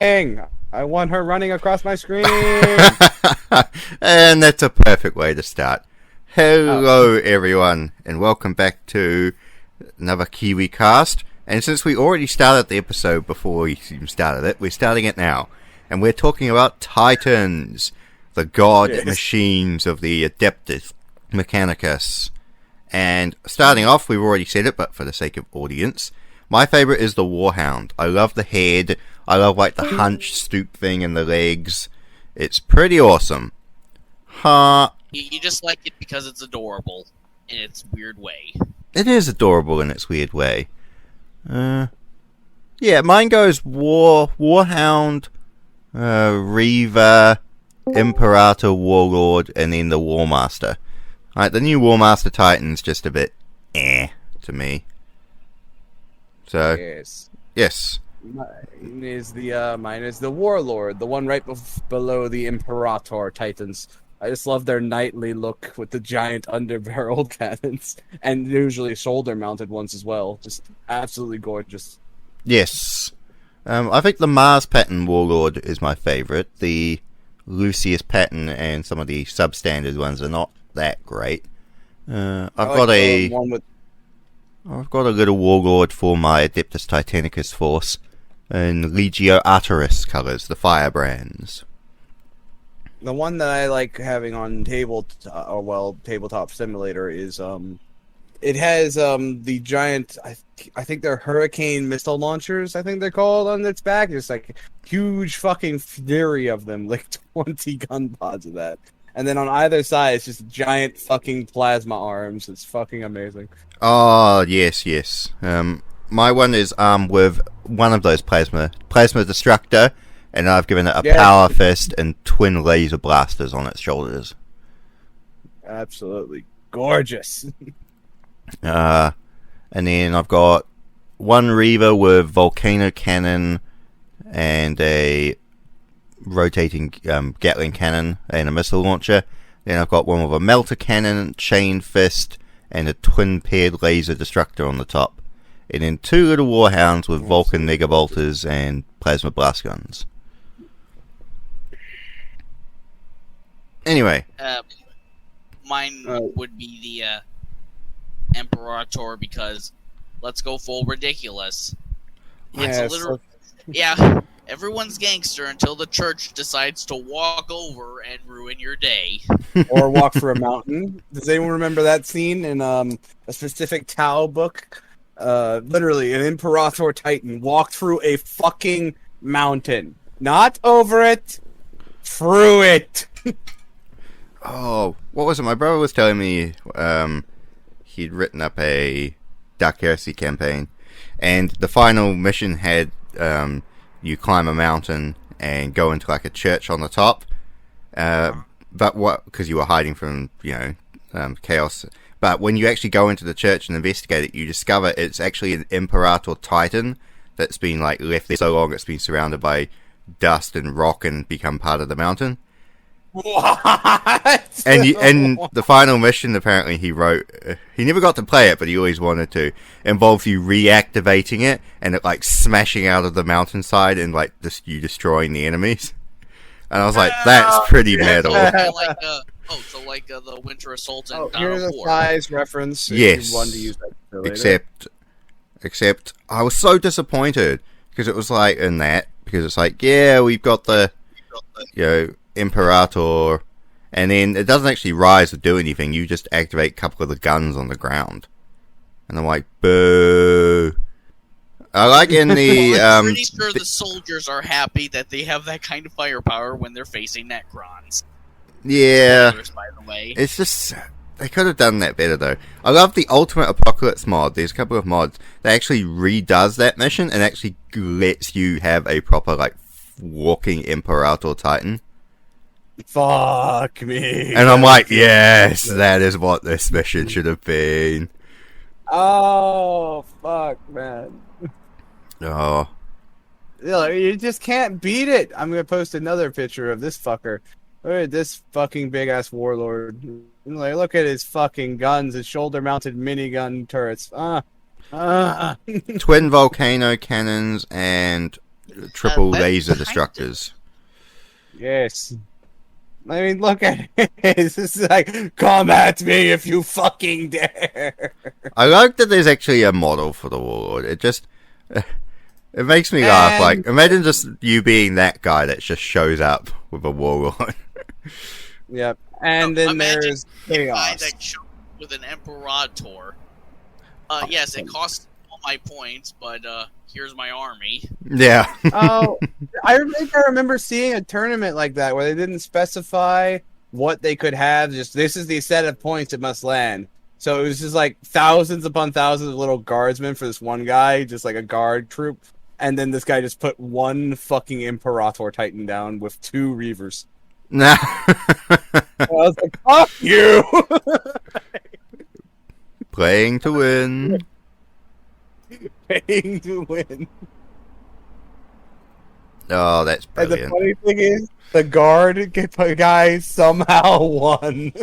I want her running across my screen. And that's a perfect way to start. Hello, Oh. everyone, and welcome back to another Kiwi-cast. And since we already started the episode before we even started it, we're starting it now. And we're talking about Titans, the god Yes. machines of the Adeptus Mechanicus. And starting off, we've already said it, but for the sake of audience, my favourite is the Warhound. I love the head. I love like the hunch stoop thing and the legs. It's pretty awesome. You just like it because it's adorable in its weird way. It is adorable in its weird way. Yeah, mine goes Warhound, Reaver, Imperator, Warlord, and then the Warmaster. Like, the new Warmaster Titan's just a bit to me. So, yes. Mine is the Warlord, the one right below the Imperator Titans. I just love their knightly look with the giant underbarreled cannons, and usually shoulder-mounted ones as well. Just absolutely gorgeous. Yes. I think the Mars pattern Warlord is my favourite. The Lucius pattern and some of the substandard ones are not that great. I've got a little Warlord for my Adeptus Titanicus force in Legio Arteris colours, the firebrands. The one that I like having on Tabletop Simulator is it has the giant, I think they're hurricane missile launchers, I think they're called, on its back. Just like huge fucking fury of them, like 20 gun pods of that. And then on either side it's just giant fucking plasma arms. It's fucking amazing. Oh, yes. My one is armed with one of those plasma destructor, and I've given it a power fist and twin laser blasters on its shoulders. Absolutely gorgeous. And then I've got one Reaver with volcano cannon and a rotating Gatling cannon and a missile launcher. Then I've got one with a melter cannon, chain fist, and a twin paired laser destructor on the top. And then two little Warhounds with Vulcan megabolters and plasma blast guns. Anyway. Mine would be the Imperator, because let's go full ridiculous. Yeah, everyone's gangster until the church decides to walk over and ruin your day. Or walk through a mountain. Does anyone remember that scene in a specific Tao book? Literally, an Imperator Titan walked through a fucking mountain. Not over it, through it. Oh, what was it? My brother was telling me he'd written up a Dark Heresy campaign, and the final mission had you climb a mountain and go into like a church on the top. But because you were hiding from chaos. But when you actually go into the church and investigate it, you discover it's actually an Imperator Titan that's been like left there so long it's been surrounded by dust and rock and become part of the mountain. What? And the final mission, apparently, he wrote, he never got to play it, but he always wanted to, involves you reactivating it and it like smashing out of the mountainside and like you destroying the enemies. And I was like, that's pretty metal. like the Winter Assault and Dawn here's of a War. size reference. Yes. If you want to use that for later. Except I was so disappointed because it was like in that, because it's like, yeah, we've got the Imperator, and then it doesn't actually rise or do anything. You just activate a couple of the guns on the ground, and I'm like, boo. I like in the I'm pretty sure the soldiers are happy that they have that kind of firepower when they're facing Necrons. Yeah. Spoilers, by the way. It's just, they could have done that better though. I love the Ultimate Apocalypse mod. There's a couple of mods that actually redoes that mission and actually lets you have a proper like walking Imperator Titan. Fuck me. And I'm like, yes, that is what this mission should have been. Oh, fuck, man. Oh. You just can't beat it. I'm going to post another picture of this fucker. Look at this fucking big-ass warlord. Like, look at his fucking guns, his shoulder-mounted minigun turrets. Twin volcano cannons and triple that laser kind of- destructors. Yes. I mean, look at it. This is like, come at me if you fucking dare. I like that there's actually a model for the Warlord. It just... It makes me laugh. Like, imagine just you being that guy that just shows up with a Warlord. Yep. And then Imagine there's a guy chaos. that showed with an Imperator. Yes, it costs all my points, but here's my army. Yeah. Oh, I remember seeing a tournament like that where they didn't specify what they could have. Just this is the set of points it must land. So it was just like thousands upon thousands of little guardsmen for this one guy, just like a guard troop. And then this guy just put one fucking Imperator Titan down with 2 Reavers. Nah. I was like, fuck you! Playing to win. Paying to win. Oh, that's And the brilliant. funny thing is, the guard guy somehow won.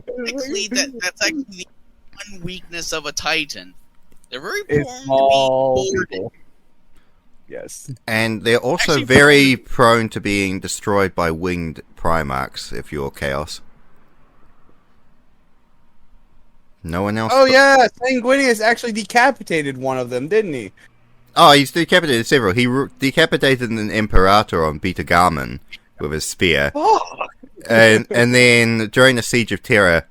Technically, that's actually the one weakness of a Titan. They're very It's prone small to be boarded. people. Yes. And they're also Actually, very prone to being destroyed by winged Primarchs if you're Chaos. No one else? Oh yeah, Sanguinius actually decapitated one of them, didn't he? Oh, he's decapitated several. He decapitated an Imperator on Beta Garmin with his spear. Oh, And then, during the Siege of Terra,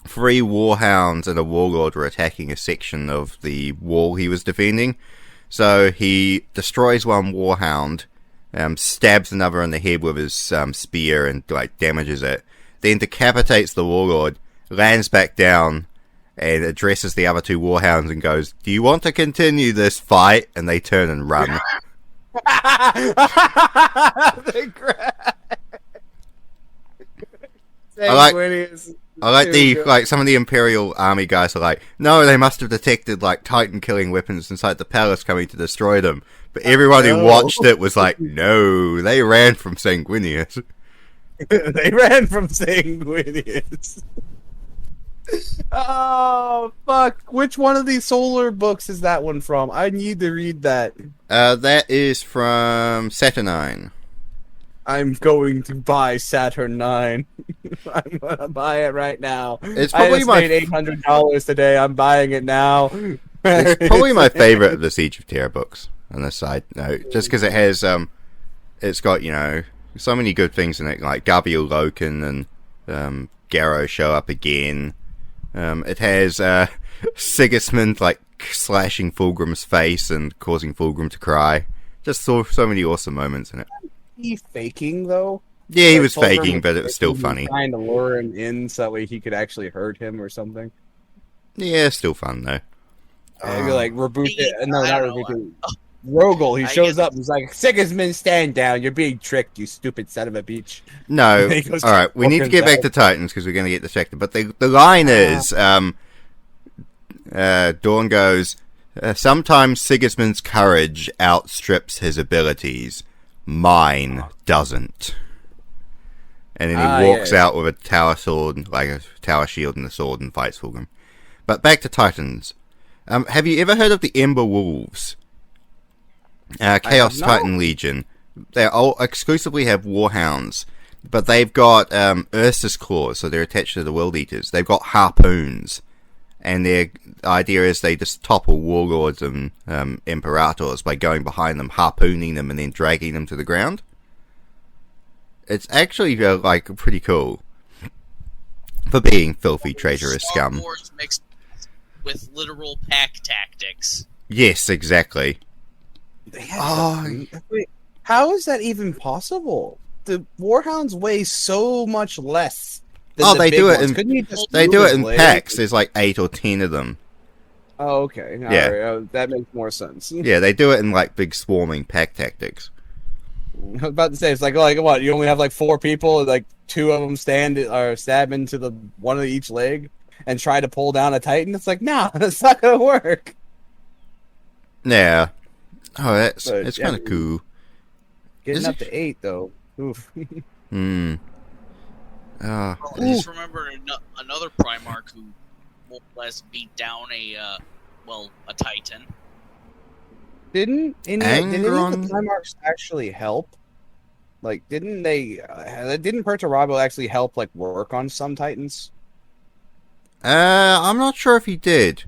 3 Warhounds and a Warlord were attacking a section of the wall he was defending. So he destroys one Warhound, stabs another in the head with his spear and damages it. Then decapitates the Warlord, lands back down, and addresses the other 2 Warhounds and goes, "Do you want to continue this fight?" And they turn and run. they grab. I like- Sanguinius. I like There we go. some of the Imperial Army guys are like, no, they must have detected Titan killing weapons inside the palace coming to destroy them. But everyone who No. watched it was like, no, they ran from Sanguinius. They ran from Sanguinius. Oh fuck! Which one of these solar books is that one from? I need to read that. That is from Saturnine. I'm going to buy Saturn 9. I'm gonna buy it right now. It's probably I just my paid $800 today. I'm buying it now. It's probably my favorite of the Siege of Terra books. On a side note, just because it has it's got so many good things in it, like Gabriel Loken and Garrow show up again. It has Sigismund slashing Fulgrim's face and causing Fulgrim to cry. Just so many awesome moments in it. He faking though? Yeah, he Like, was Fulgrim faking, but it was still faking, funny. Trying to lure him in so that way he could actually hurt him or something. Yeah, still fun though. Maybe like reboot it. No, I not don't know. reboot. Rogel, he I shows guess- up. He's like, "Sigismund, stand down! You're being tricked, you stupid son of a bitch." No, He goes, alright, we need to get back to Titans because we're going to get distracted. But the line is, Dawn goes, sometimes Sigismund's courage outstrips his abilities. Mine doesn't. And then he walks out with a tower sword, like a tower shield and a sword, and fights Fulgrim. But back to Titans. Have you ever heard of the Ember Wolves? Chaos not. Titan Legion. They all exclusively have Warhounds, but they've got Ursus claws, so they're attached to the World Eaters. They've got harpoons, and their idea is they just topple warlords and imperators by going behind them, harpooning them, and then dragging them to the ground. It's actually pretty cool for being filthy, traitorous Star scum. Wars mixed with literal pack tactics. Yes, exactly. They had Oh. Wait, how is that even possible? The Warhounds weigh so much less. Than Oh, the they big do it ones. in- Couldn't you just They move do his it in leg? packs. There's 8 or 10 of them. Oh, okay. Yeah. All right. Oh, that makes more sense. Yeah, they do it in big swarming pack tactics. I was about to say it's like what? You only have 4 people, 2 of them stab into one of each leg and try to pull down a Titan. It's like, nah, that's not gonna work. Yeah. Oh, it's But, kind yeah. of cool. Getting Is up it? to 8 though. Oof. Hmm. Oh, Well, I just remember another Primarch who more or less beat down a Titan. Didn't any of the Angron? Primarchs actually help? Like, didn't they? Didn't Perturabo actually help like work on some Titans? I'm not sure if he did.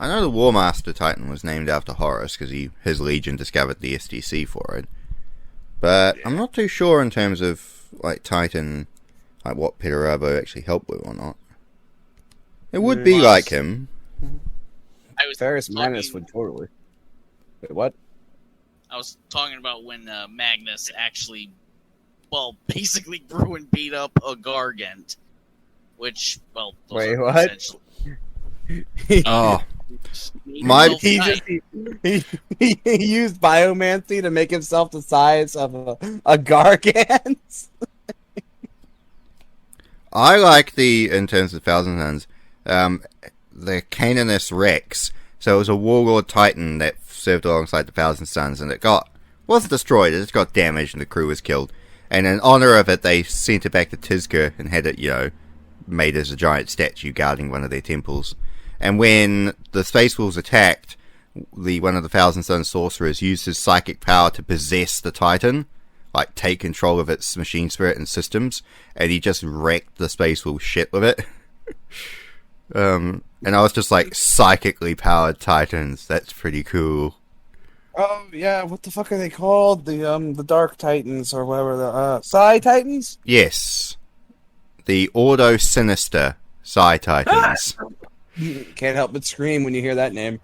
I know the War Master Titan was named after Horus because his legion discovered the SDC for it. But I'm not too sure in terms of like Titan, like what Perturabo actually helped with or not. It would be like him. I was Ferris talking- Manus would totally. Wait, what? I was talking about when Magnus actually, well, basically grew and beat up a Gargant, which, well, those Wait, are what? essentially- Oh, He My- himself He died. just he used biomancy to make himself the size of a Gargant. I like in terms of Thousand Suns, the Canonus Rex. So it was a Warlord Titan that served alongside the Thousand Suns, and wasn't destroyed, it just got damaged and the crew was killed. And in honor of it, they sent it back to Tizker and had it, made as a giant statue guarding one of their temples. And when the Space Wolves attacked, one of the Thousand Suns sorcerers used his psychic power to possess the Titan, like take control of its machine spirit and systems, and he just wrecked the Space Wolf shit with it. And I was just like, psychically powered Titans, that's pretty cool. Oh yeah, what the fuck are they called? The Dark Titans or whatever the Psi Titans? Yes. The Ordo Sinister Psi Titans. Can't help but scream when you hear that name.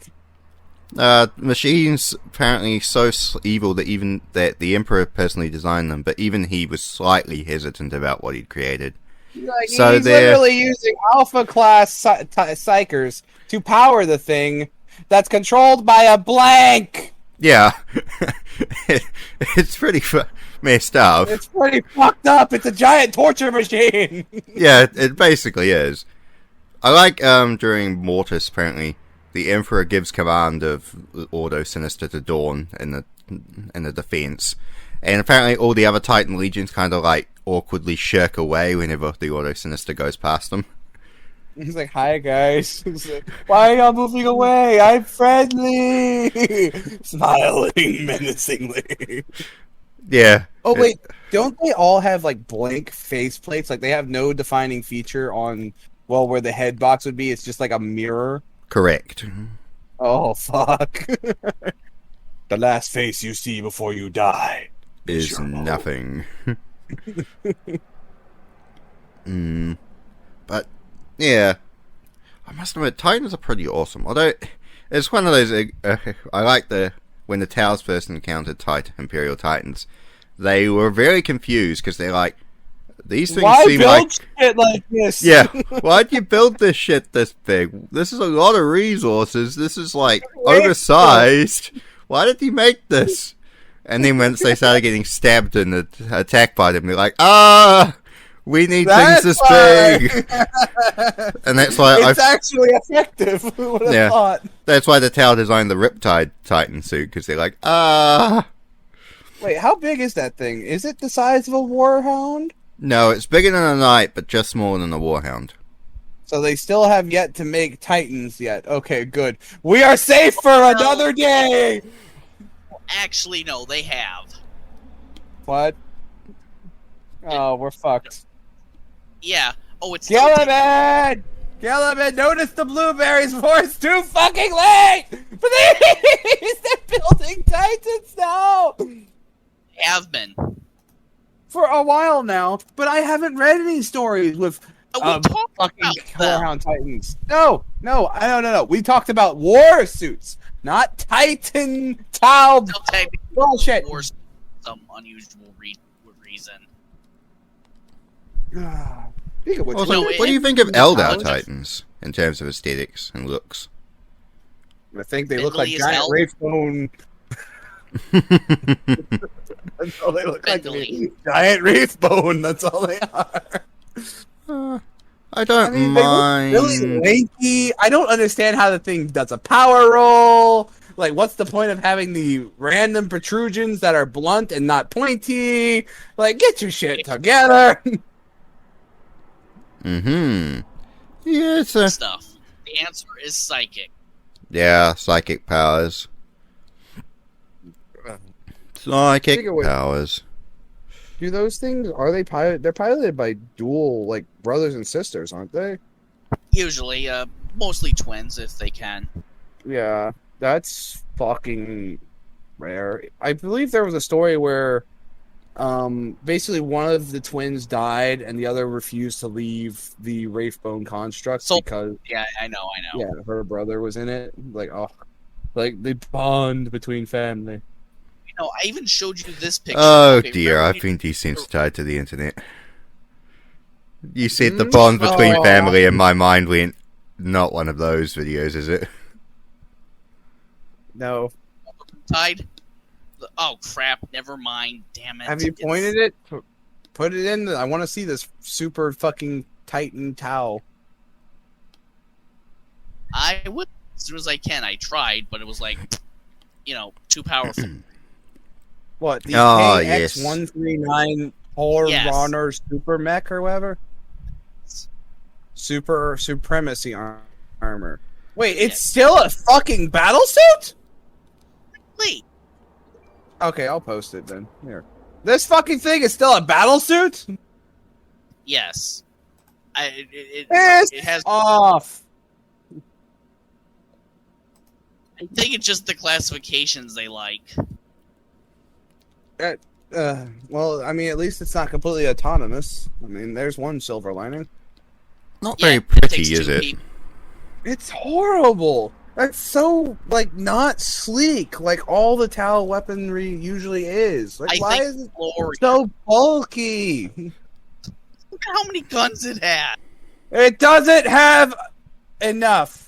Machines apparently so evil that the Emperor personally designed them, but even he was slightly hesitant about what he'd created. Like, So he's they're- literally using alpha class psychers to power the thing that's controlled by a blank. Yeah. It's pretty messed up. It's pretty fucked up. It's a giant torture machine. Yeah, it basically is. I like during Mortis apparently the Emperor gives command of Ordo Sinister to Dawn in the defense, and apparently all the other Titan legions kind of like awkwardly shirk away whenever the Ordo Sinister goes past them. He's like, "Hi guys, He's like, why are y'all moving away? I'm friendly." Smiling menacingly. Yeah. Oh wait, don't they all have like blank face plates? Like they have no defining feature on where the head box would be. It's just like a mirror. Correct. Oh fuck! The last face you see before you die Is your home. nothing. But yeah, I must admit, Titans are pretty awesome. Although it's one of those, I like when the Towers first encountered Imperial Titans, they were very confused because they're like, these things Why seem build like, shit like this? yeah, why'd you build this shit this big? This is a lot of resources. This is like oversized. Why did you make this? And then once they started getting stabbed and attacked by them, they're like, we need things this big. And that's why It's actually effective. Who would have Yeah. thought? that's why the Tower designed the Riptide Titan suit, because they're like, Wait, how big is that thing? Is it the size of a warhound? no, it's bigger than a knight, but just smaller than a warhound. So they still have yet to make Titans yet. Okay, good. We are safe for another day. Actually, no, they have. What? Oh, we're fucked. Yeah. Oh, it's Gilliman! Gilliman, notice the blueberries before it's too fucking late! Please! They're building Titans now! have been. For a while now, but I haven't read any stories with We talked fucking about them. Warhound Titans. No. We talked about war suits, not Titan Tau They'll technically bullshit. for some unusual reason. Speaking of which, Also, No, what do you think of Eldar Titans in terms of aesthetics and looks? I think they look like Bentley is giant hell. Wraith bone. That's all they look like to me. Bentley. Giant Wraith bone. That's all they are. I don't I mean, they mind. look really lanky. I don't understand how the thing does a power roll. Like, what's the point of having the random protrusions that are blunt and not pointy? Like, get your shit together. Yeah, it's a Stuff. The answer is psychic. psychic powers. Psychic Speaking of which, powers. do those things, are they pilot? They're piloted by dual, like, brothers and sisters, aren't they? Usually, mostly twins if they can. Yeah, that's fucking rare. I believe there was a story where basically one of the twins died and the other refused to leave the Wraithbone construct So- because Yeah, I know. yeah, her brother was in it. Like, oh, like the bond between family. You know, I even showed you this picture. Oh Okay, dear, I remember think these seems tied to the internet. You said the Mm, bond between oh. family, and my mind went, not one of those videos, is it? No, Tied? Oh crap! Never mind. Damn it. have you pointed it? Put it in. I want to see this super fucking Titan Tau. I would as soon as I can. I tried, but it was like, too powerful. What, the Ah, yes. KX-139 Polar Yes. Runner Super Mech or whatever? Super Supremacy Armor. Wait, it's Yes. still a fucking battle suit? Wait, Okay, I'll post it then. Here. This fucking thing is still a battle suit? yes. It's It has. off. I think it's just the classifications they like. Well, I mean, at least it's not completely autonomous. I mean, there's one silver lining. Not Yeah, very it pretty, takes is two it? people. It's horrible. That's so, like, not sleek like all the Tau weaponry usually is. Like, I why think is it Glory. so bulky? Look at how many guns it had. It doesn't have enough.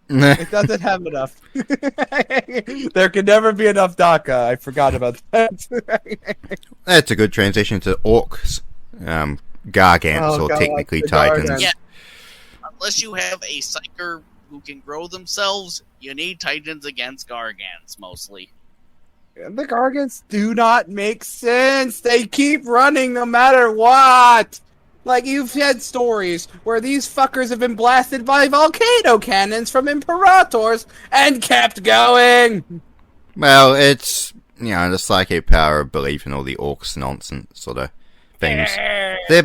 It doesn't have enough. There can never be enough DACA. I forgot about that. That's a good transition to orcs. Gargants, Oh, or God, technically the titans. Gargants. Yeah. Unless you have a psyker who can grow themselves, you need titans against gargants mostly. The Gargants do not make sense. They keep running no matter what. Like, you've had stories where these fuckers have been blasted by volcano cannons from Imperators and kept going. Well, it's, the psychic power of belief in all the orcs nonsense sort of things.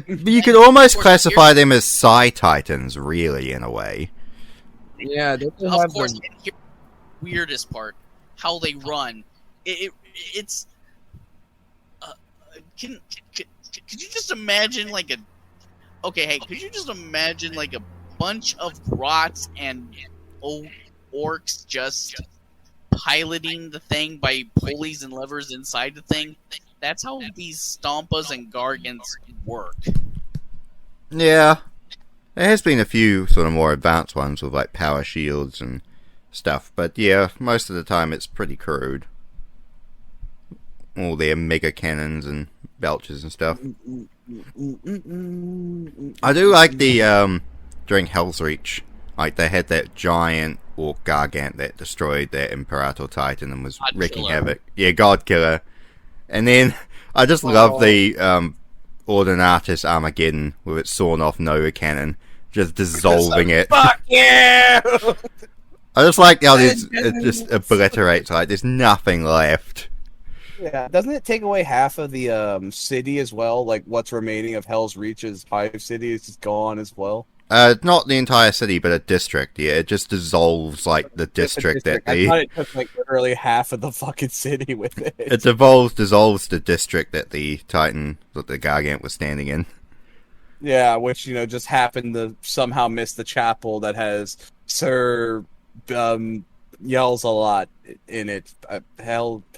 You could almost classify them as Psi-Titans, really, in a way. Yeah, they do Of have course, the- and here's the weirdest part: how they run. It's. Could you just imagine like a? Okay, hey, could you just imagine like a bunch of grots and orcs just piloting the thing by pulleys and levers inside the thing? That's how these Stompas and Gargants work. Yeah. There has been a few sort of more advanced ones with like power shields and stuff, but yeah, most of the time it's pretty crude. All their mega cannons and belches and stuff. I do like the during Hell's Reach, like they had that giant orc gargant that destroyed their Imperator Titan and was God wreaking killer. havoc. Yeah, God Killer. And then I just love the Ordinatus Armageddon with its sawn off Nova cannon, just dissolving it. Fuck you! I just like how it just obliterates, like there's nothing left. Yeah, doesn't it take away half of the city as well? Like, what's remaining of Hell's Reach's hive city is just gone as well. Not the entire city, but a district. Yeah, it just dissolves like the district that I the thought it took like literally half of the fucking city with it. it dissolves the district that the Titan, that the Gargant was standing in. Yeah, which just happened to somehow miss the chapel that has Sir yells a lot in it. Help!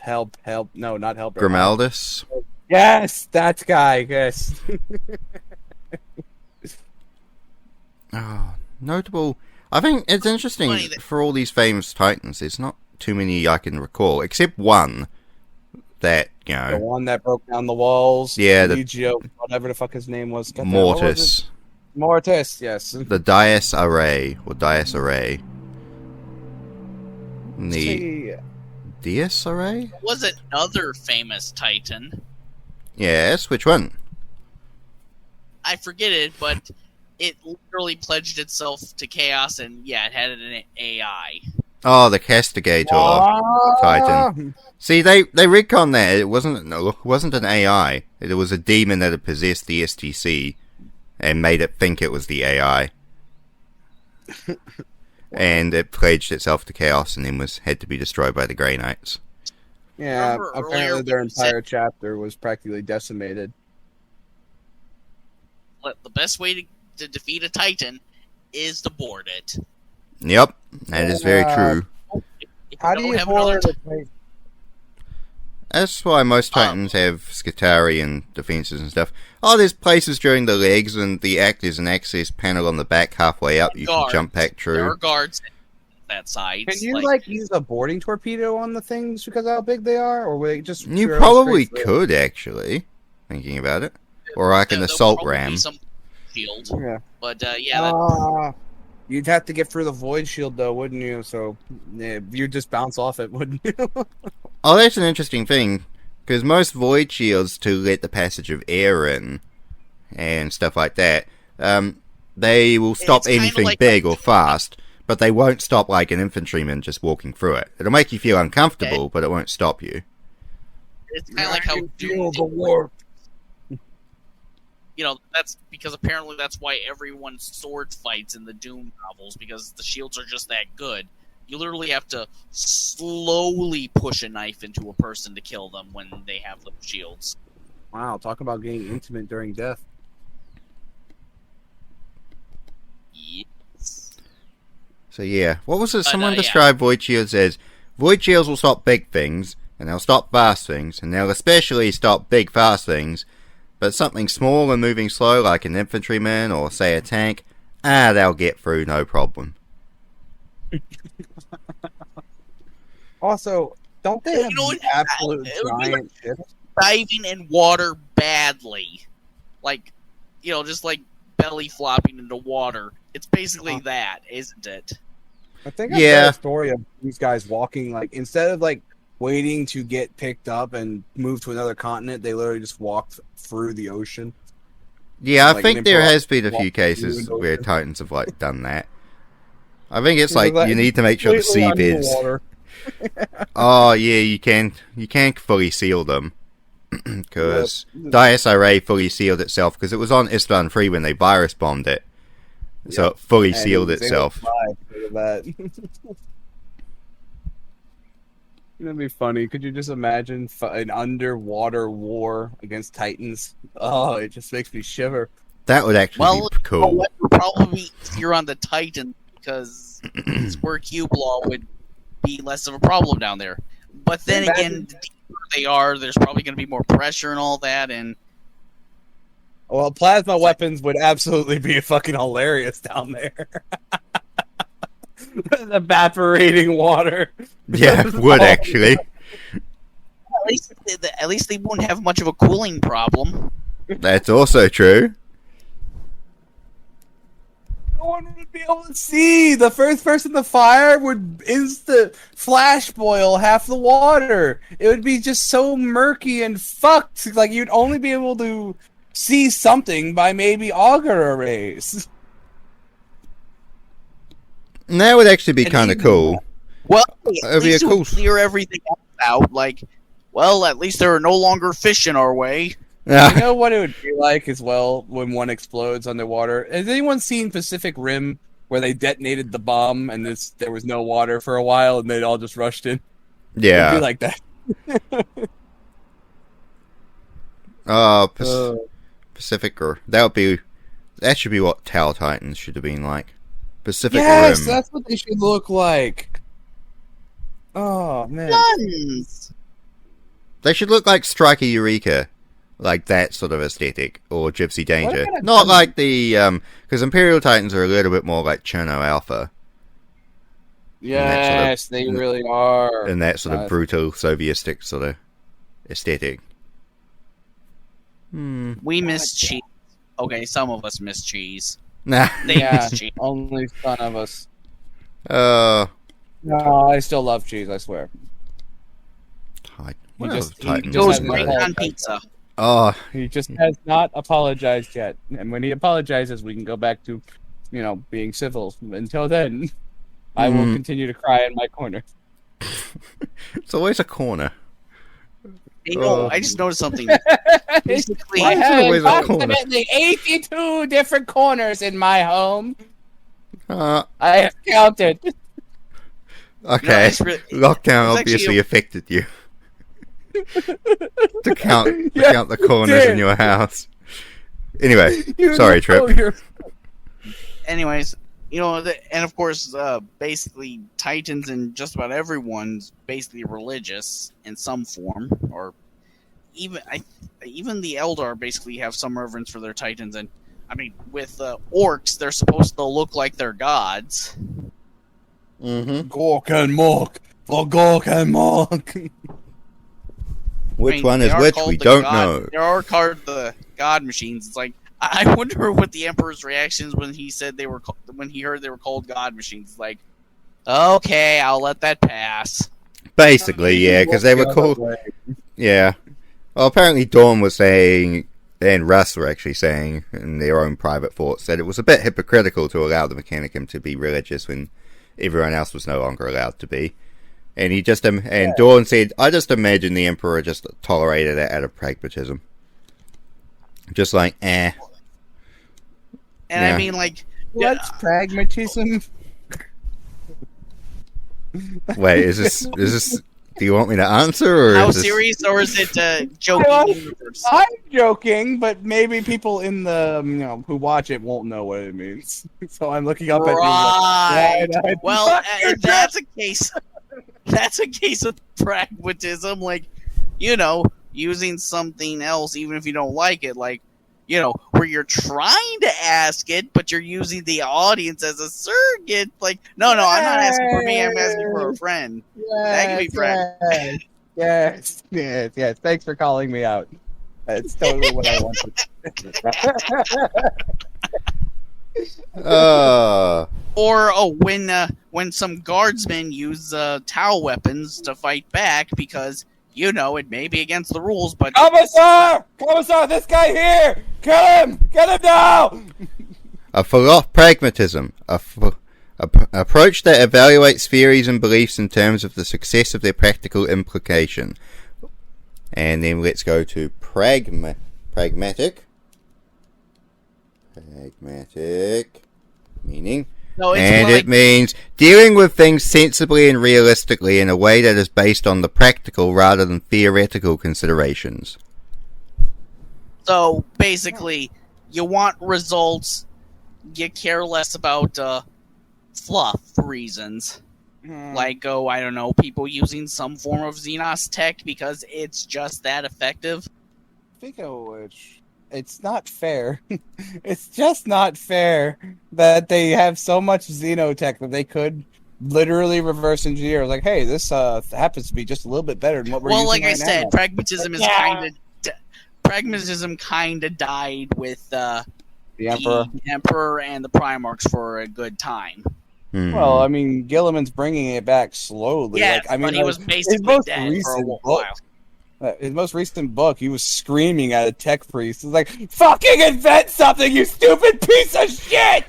No, not help. Grimaldus. Yes, that guy. Yes. Oh, notable. I think it's interesting Funny that- for all these famous Titans. There's not too many I can recall, except one that The one that broke down the walls. Yeah, the- Legio, whatever the fuck his name was. God damn, what was Mortis, it? Mortis. Yes. the Dias Array or Dias Array, the See, Dias Array. Was another famous Titan. Yes, which one? I forget it, but it literally pledged itself to chaos, and yeah, it had an AI. Oh, the Castigator Titan. See, they retconned that. It wasn't an AI. It was a demon that had possessed the STC and made it think it was the AI. And it pledged itself to chaos and then had to be destroyed by the Grey Knights. Yeah, Remember apparently earlier their when you entire chapter was practically decimated. The best way to defeat a Titan is to board it. Yep, that is very true. If How do don't you have another board a Titan? That's why most Titans have Skitarii and defenses and stuff. Oh, there's places during the legs, and there's an access panel on the back halfway up. You can jump back There through. are guards at that side. Can you use a boarding torpedo on the things because of how big they are, or will they just? You drill probably straight through? could, actually, thinking about it. Or like an assault ram. Some shield. Yeah. But yeah, You'd have to get through the void shield, though, wouldn't you? So yeah, you'd just bounce off it, wouldn't you? Oh, that's an interesting thing, because most void shields to let the passage of air in and stuff like that, they will stop It's kinda anything like big or fast, but they won't stop like an infantryman just walking through it. It'll make you feel uncomfortable, but it won't stop you. it's kind of like how feel Doom. the warp. You know, that's because apparently that's why everyone sword fights in the Doom novels, because the shields are just that good. You literally have to slowly push a knife into a person to kill them when they have those shields. Wow, talk about getting intimate during death. Yes. So yeah, what was it? Someone yeah. described void shields as void shields will stop big things, and they'll stop fast things, and they'll especially stop big fast things. But something small and moving slow, like an infantryman or say a tank, they'll get through no problem. Also, don't they have what? absolute It would be giant ships? Diving in water badly. Like, just like belly flopping into water. It's basically that, isn't it? I think I've heard a story of these guys walking, like, instead of, like, waiting to get picked up and move to another continent, they literally just walked through the ocean. Yeah, I Like think an there improv has been a few walk cases through the where ocean. Titans have like done that. I think it's Yeah, like like, you need to make sure the completely seabeds. underwater. Oh yeah, you can fully seal them because DSRA fully sealed itself because it was on Istan 3 when they virus bombed it, so it fully And sealed it was able itself. to fly because of that. That'd be funny. Could you just imagine an underwater war against Titans? Oh, it just makes me shiver. That would actually be cool. Well, it would probably be easier on the Titan because square cube law would be less of a problem down there. But then again, the deeper they are, there's probably going to be more pressure and all that. And Well, plasma weapons would absolutely be fucking hilarious down there. Evaporating water. Yeah, it would actually. at least they wouldn't have much of a cooling problem. That's also true. No one would be able to see. The first person to fire would instant flash boil half the water. It would be just so murky and fucked. Like, you'd only be able to see something by maybe auger arrays. And that would actually be kind of even cool. Well, That'd at be least a it cool- would clear everything else out. Like, well, at least there are no longer fish in our way. You know what it would be like as well when one explodes underwater? Has anyone seen Pacific Rim where they detonated the bomb and there was no water for a while and they all just rushed in? Yeah. It'd be like that. Pacific or that should be what Tau Titans should have been like. Pacific Yes, Rim. that's what they should look like. Oh man. Guns. They should look like Striker Eureka, like that sort of aesthetic, or Gypsy Danger. kind of Not like the because Imperial Titans are a little bit more like Cherno Alpha Yes, they really are. and that sort of brutal Sovietistic sort of aesthetic. We miss cheese. Okay, some of us miss cheese. Nah. They Yeah, miss cheese. only son of us. Oh. No, I still love cheese, I swear. He just Goes hasn't great apologized. on pizza. Oh, He just has not apologized yet. And when he apologizes, we can go back to, being civil. Until then, I will continue to cry in my corner. It's always a corner. Hey, no, I just noticed something. Basically, I Why is there have always a corner? approximately 82 different corners in my home. Uh, I have counted. okay. it's really- Lockdown it's obviously actually affected you. to count Yeah, the corners in did. your house. Anyway, You sorry, know Trip. you're- anyways, and of course, basically, Titans and just about everyone's basically religious in some form, or even the Eldar basically have some reverence for their Titans. And I mean, with orcs, they're supposed to look like they're gods. Mm-hmm. Gork and Mork. For Gork and Mork. Which I mean, one they is are which? called We the don't god- know. They are called the god machines. It's like I wonder what the Emperor's reactions when he said when he heard they were called god machines. Like, okay, I'll let that pass. Basically, yeah, because they were called. Yeah. Well, apparently Dawn was saying, and Russ were actually saying, in their own private thoughts, that it was a bit hypocritical to allow the Mechanicum to be religious when everyone else was no longer allowed to be. And Dawn said, I just imagine the Emperor just tolerated it out of pragmatism. Just like, eh. And Yeah. I mean, like, What's pragmatism? Wait, is this, do you want me to answer, or how is this... serious, or is it joking? I'm joking, but maybe people in the who watch it won't know what it means. So I'm looking up Right. at you. Well, and that's a case. That's a case of pragmatism, like, using something else, even if you don't like it, like, where you're trying to ask it, but you're using the audience as a surrogate. Like, no, I'm not asking for me. I'm asking for a friend. That can be pragmatic. Yes. Thanks for calling me out. That's totally what I wanted. Or when some guardsmen use towel weapons to fight back because it may be against the rules, but Commissar, this guy here, kill him, get him now. Pragmatism, approach that evaluates theories and beliefs in terms of the success of their practical implication. And then let's go to pragmatic. Pragmatic meaning. no, it's And more it means dealing with things sensibly and realistically in a way that is based on the practical rather than theoretical considerations. So basically, you want results. You care less about fluff reasons. Like, I don't know, people using some form of Xenos tech because it's just that effective. Speaking of which, it's not fair. It's just not fair that they have so much xenotech that they could literally reverse engineer. Like, hey, this happens to be just a little bit better than what we're using Well, like right I said, now. pragmatism kind of died with The Emperor. the Emperor and the Primarchs for a good time. Well, I mean, Gilliman's bringing it back slowly. Yes, like, I mean, but he was his basically most dead for a recent while. his most recent book, he was screaming at a tech priest. He's like, "Fucking invent something, you stupid piece of shit!"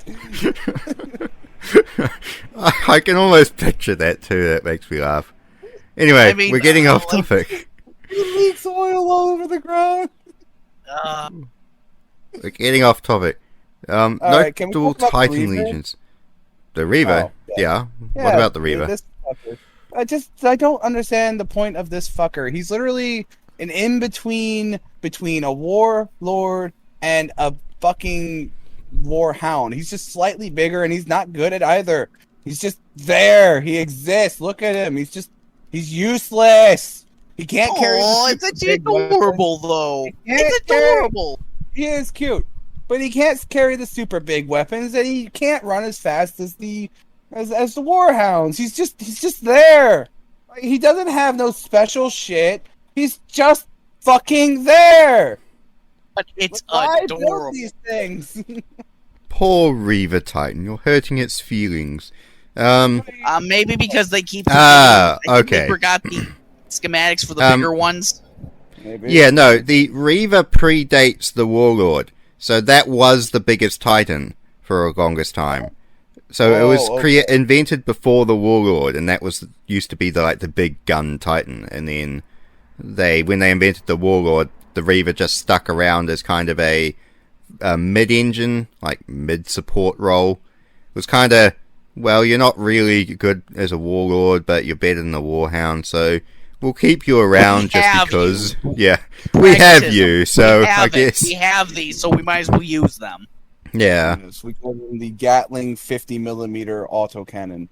I can almost picture that too. That makes me laugh. Anyway, I mean, we're getting off topic. He leaks oil all over the ground. We're getting off topic. right, can we Dual talk about the Titan Reaver? Legions. The Reaver? Oh, Yeah. What about the Reaver? This fucker. I don't understand the point of this fucker. He's literally an in-between between a warlord and a fucking warhound. He's just slightly bigger, and he's not good at either. He's just there. He exists. Look at him. He's useless. He can't carry. Oh, the it's super actually big weapon. adorable, though. He can't It's adorable. He is cute, but he can't carry the super big weapons, and he can't run as fast as the warhounds. He's just there. He doesn't have no special shit. He's just fucking there. But it's Why build adorable. these things? Poor Reaver Titan. You're hurting its feelings. Maybe because they keep. Ah, I think okay. They forgot the schematics for the bigger ones. Maybe. Yeah, no, the Reaver predates the Warlord, so that was the biggest Titan for a longest time. So it was okay. invented before the Warlord, and that was used to be the big gun Titan. And then when they invented the Warlord, the Reaver just stuck around as kind of a mid-engine, like mid-support role. It was kind of, well, you're not really good as a Warlord, but you're better than the Warhound, so we'll keep you around just because. Yeah, we have you, so I guess we have these, so we might as well use them. Yeah. Yes, we call them the Gatling 50mm autocannon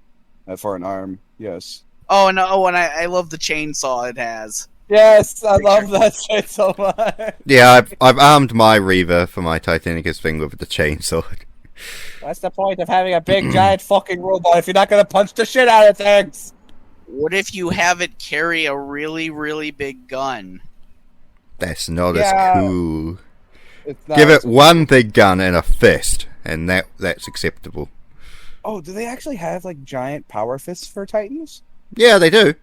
for an arm. Yes. And I love the chainsaw it has. Yes, I love that shit so much. Yeah, I've armed my Reaver for my Titanicus thing with the chainsaw. That's the point of having a big giant fucking robot if you're not gonna punch the shit out of things. What if you have it carry a really, really big gun? That's not Yeah. as cool. It's not Give it as- one big gun and a fist, and that's acceptable. Oh, do they actually have like giant power fists for Titans? Yeah, they do.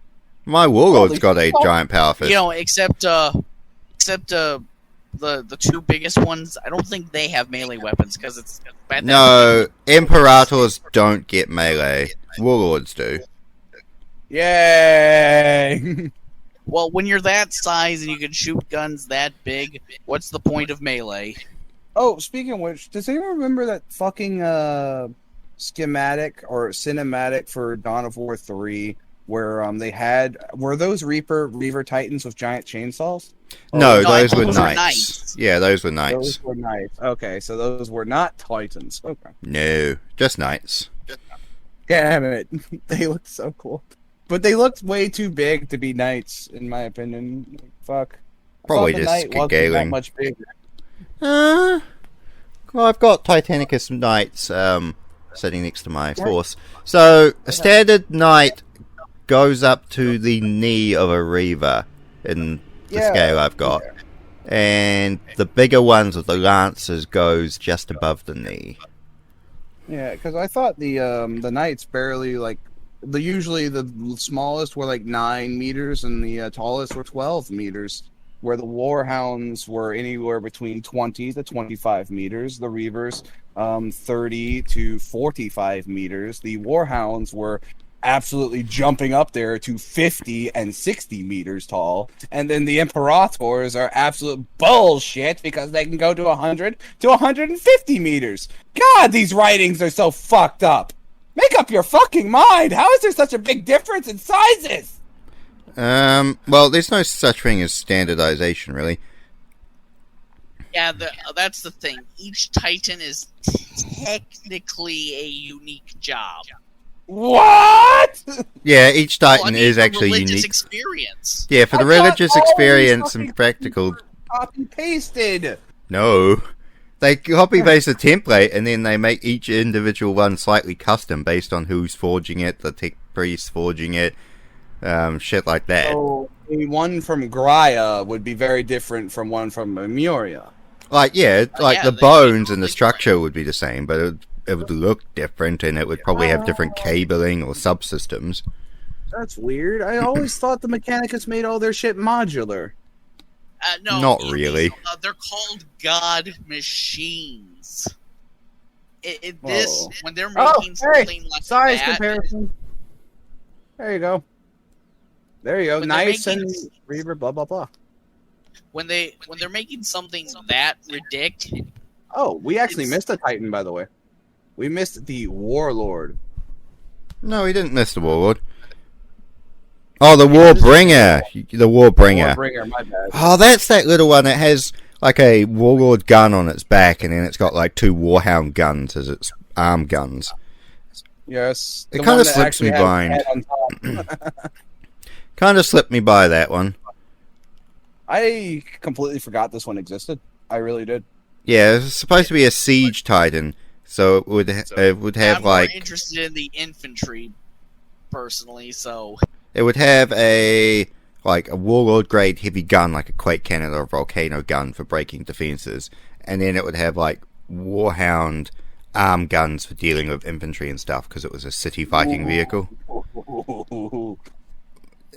My Warlord's Holy got a fuck. giant power fist. Except the two biggest ones. I don't think they have melee weapons because it's bad. No, Imperators don't get melee. Warlords do. Yay! Well, when you're that size and you can shoot guns that big, what's the point of melee? Oh, speaking of which, does anyone remember that fucking schematic or cinematic for Dawn of War 3 where were those Reaver Titans with giant chainsaws? No, no, I those thought were those were knights. knights. Yeah, those were knights. Those were knights. Okay, so those were not Titans. Okay. No, just knights. Damn it. They looked so cool. But they looked way too big to be knights, in my opinion. Fuck. I Probably thought the just knight wasn't that scaling. much bigger. Well, I've got Titanicus Knights sitting next to my force. So, a standard knight goes up to the knee of a Reaver in the scale I've got. And the bigger ones with the lances goes just above the knee. Yeah, because I thought the knights barely usually the smallest were like 9 meters and the tallest were 12 meters, where the warhounds were anywhere between 20 to 25 meters, the reavers 30 to 45 meters. The warhounds were absolutely jumping up there to 50 and 60 meters tall, and then the imperators are absolute bullshit because they can go to 100 to 150 meters. God, these writings are so fucked up. Make up your fucking mind. How is there such a big difference in sizes? Well, there's no such thing as standardization, really. Yeah, that's the thing. Each Titan is technically a unique job. What? Yeah, each Titan Well, I mean, is for actually religious unique. experience. Yeah, for the I thought religious all these experience and fucking practical. Copy pasted. No. They copy paste a template and then they make each individual one slightly custom based on who's forging it, the tech priest forging it, shit like that. So the one from Graia would be very different from one from Lemuria. Yeah, yeah, the they- bones and the structure would be the same, but it would look different and it would probably have different cabling or subsystems. That's weird. I always thought the Mechanicus made all their shit modular. No, Not really. They're called God machines. Whoa. When they're making something like size that, comparison. There you go. There you go. When they're Nice making- and Reaver, blah blah blah. when they're making something that ridiculous, Oh, we actually It's- missed a Titan, by the way. We missed the Warlord. No, he didn't miss the Warlord. Oh, the Warbringer! The Warbringer. Warbringer, my bad. Oh, that's that little one that has like a Warlord gun on its back and then it's got like 2 Warhound guns as its arm guns. Yes. It the kinda one that slips me actually has blind. head on top. Kind of slipped me by that one. I completely forgot this one existed. I really did. Yeah, it's supposed to be a siege titan, so it would have I'm like more interested in the infantry, personally. So it would have a Warlord grade heavy gun like a Quake cannon or a Volcano gun for breaking defenses, and then it would have like Warhound arm guns for dealing with infantry and stuff because it was a city fighting vehicle.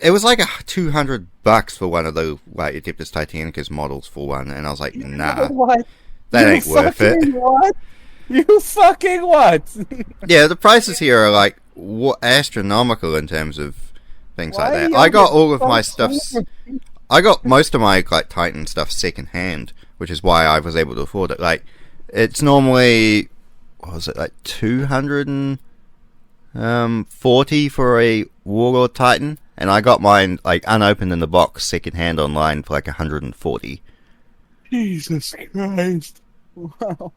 It was like $200 for one of the Adeptus Titanicus models for one, and I was like, nah, What? that You ain't worth it. fucking What? You fucking what? Yeah, the prices here are like astronomical in terms of things Why like that. you I got get all of so my stuff. I got most of my like Titan stuff second hand, which is why I was able to afford it. Like, it's normally, what was it, like 240 for a Warlord Titan, and I got mine like unopened in the box second hand online for like 140. Jesus Christ! Wow.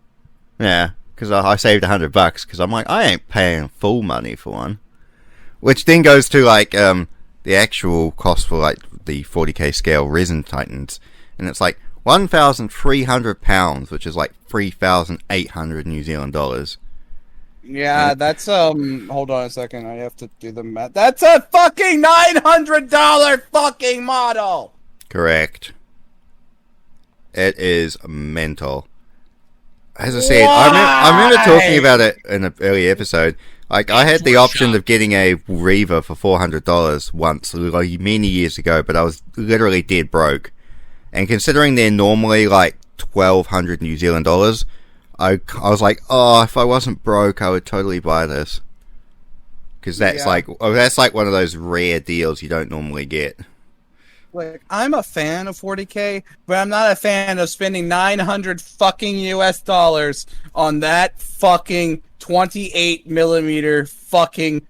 Yeah, because I saved $100 because I'm like, I ain't paying full money for one. Which then goes to like the actual cost for like the 40k scale resin Titans, and it's like £1,300, which is like 3,800 New Zealand dollars. Yeah, that's hold on a second, I have to do the math. That's a fucking $900 fucking model! Correct. It is mental. As I said, I remember talking about it in an early episode. Like, I had the option of getting a Reaver for $400 once, like, many years ago, but I was literally dead broke. And considering they're normally like 1,200 New Zealand dollars, I was like, oh, if I wasn't broke, I would totally buy this. Because that's like one of those rare deals you don't normally get. Like, I'm a fan of 40k, but I'm not a fan of spending 900 fucking US dollars on that fucking 28 millimeter fucking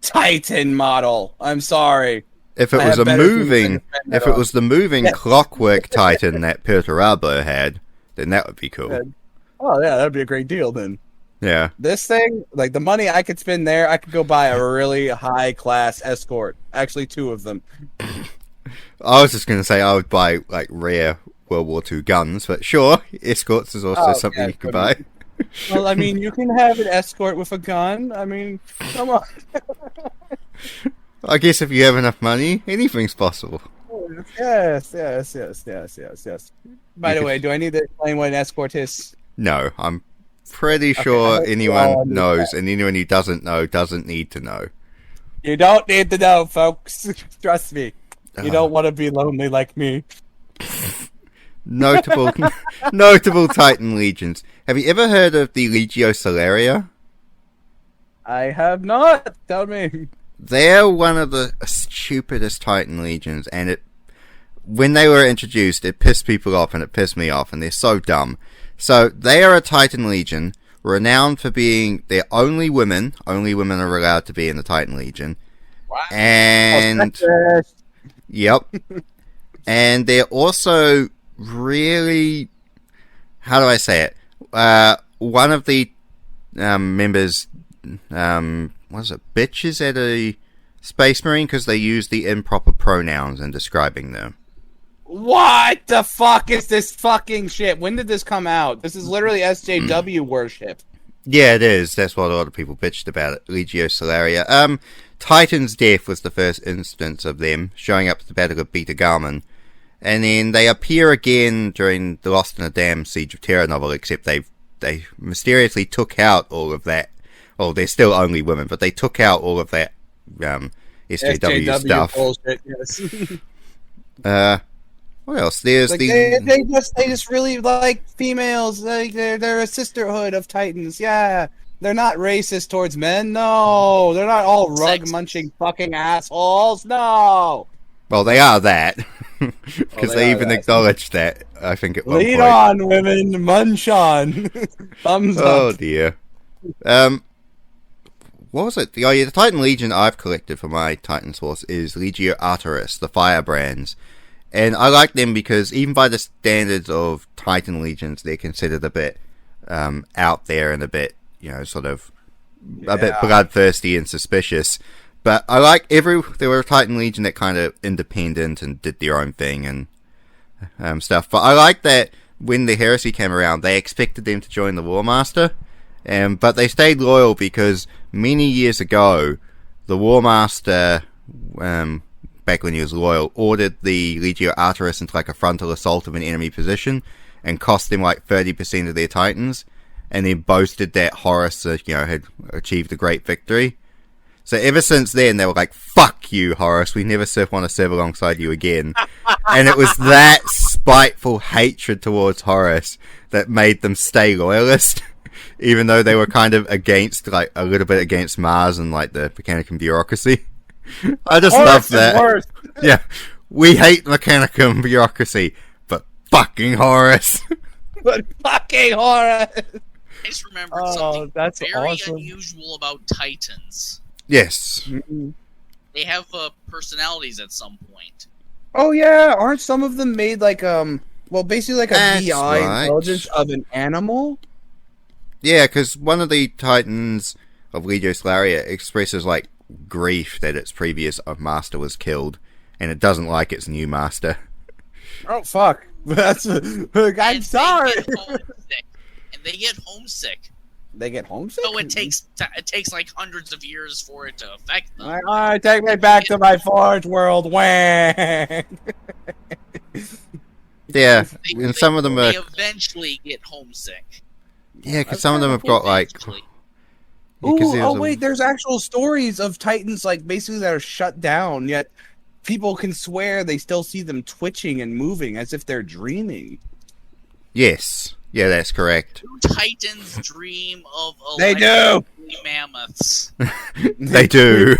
Titan model. I'm sorry. If it was the moving clockwork Titan that Perturabo had, then that would be cool. Oh yeah, that'd be a great deal then. Yeah. This thing, like the money I could spend there, I could go buy a really high class escort. Actually, 2 of them. I was just going to say I would buy like rare World War II guns, but sure, escorts is also something you could buy. Well, I mean, you can have an escort with a gun. I mean, come on. I guess if you have enough money, anything's possible. Yes. By the way, do I need to explain what an escort is? No, I'm pretty sure anyone knows, and anyone who doesn't know doesn't need to know. You don't need to know, folks. Trust me. You don't want to be lonely like me. Notable Titan legions. Have you ever heard of the Legio Salaria? I have not. Tell me. They're one of the stupidest Titan legions, and when they were introduced, it pissed people off, and it pissed me off, and they're so dumb. So, they are a Titan legion, renowned for being their only women. Only women are allowed to be in the Titan Legion. Wow. And... Yep. And they're also really... How do I say it? One of the members... what is it? Bitches at a Space Marine because they use the improper pronouns in describing them. What the fuck is this fucking shit? When did this come out? This is literally SJW worship. Yeah, it is. That's what a lot of people bitched about it. Legio Salaria. Titan's Death was the first instance of them showing up at the Battle of Beta Garmin. And then they appear again during the Lost in a Dam Siege of Terra novel, except they mysteriously took out all of that. Well, they're still only women, but they took out all of that SJW stuff. Bullshit, yes. What else? There's like the they just really like females. Like they're a sisterhood of Titans. Yeah, they're not racist towards men. No, they're not all rug munching fucking assholes. No. Well, they are that because they even acknowledged that. I think at one point. Lead on, women, munch on. Thumbs up. Oh dear. What was it? Oh yeah, the Titan Legion I've collected for my Titan source is Legio Arteris, the Firebrands. And I like them because even by the standards of Titan Legions, they're considered a bit out there and a bit, sort of a bit bloodthirsty and suspicious. But I like there were a Titan Legion that kind of independent and did their own thing and stuff. But I like that when the Heresy came around, they expected them to join the War Master, but they stayed loyal because many years ago, the War Master, back when he was loyal, ordered the Legio Arteris into like a frontal assault of an enemy position and cost them like 30% of their Titans, and then boasted that Horus, had achieved a great victory. So ever since then, they were like, fuck you, Horus, we never want to serve alongside you again. And it was that spiteful hatred towards Horus that made them stay loyalist. even though they were kind of against, like, a little bit against Mars and, like, the Mechanicum bureaucracy. I just love that. Worse. Yeah, we hate Mechanicum bureaucracy, but fucking Horus. But fucking horror. I just remembered something that's very awesome. unusual about Titans. Yes. Mhm. They have personalities at some point. Oh yeah, aren't some of them made like well, basically like a That's VI right. intelligence of an animal? Yeah, because one of the Titans of Legio Salaria expresses, like, grief that its previous master was killed, and it doesn't like its new master. Oh fuck. That's I'm sorry. They get homesick. They get homesick? So it takes like hundreds of years for it to affect them. All right, take me back to my Forge world. Wang. Yeah, and some of them are... They eventually get homesick. Yeah, because some of them have got, like... Eventually. because Ooh, wait, there's actual stories of Titans like basically that are shut down, yet people can swear they still see them twitching and moving as if they're dreaming. Yes. Yeah, that's correct. Titans dream of They do! mammoths. They do.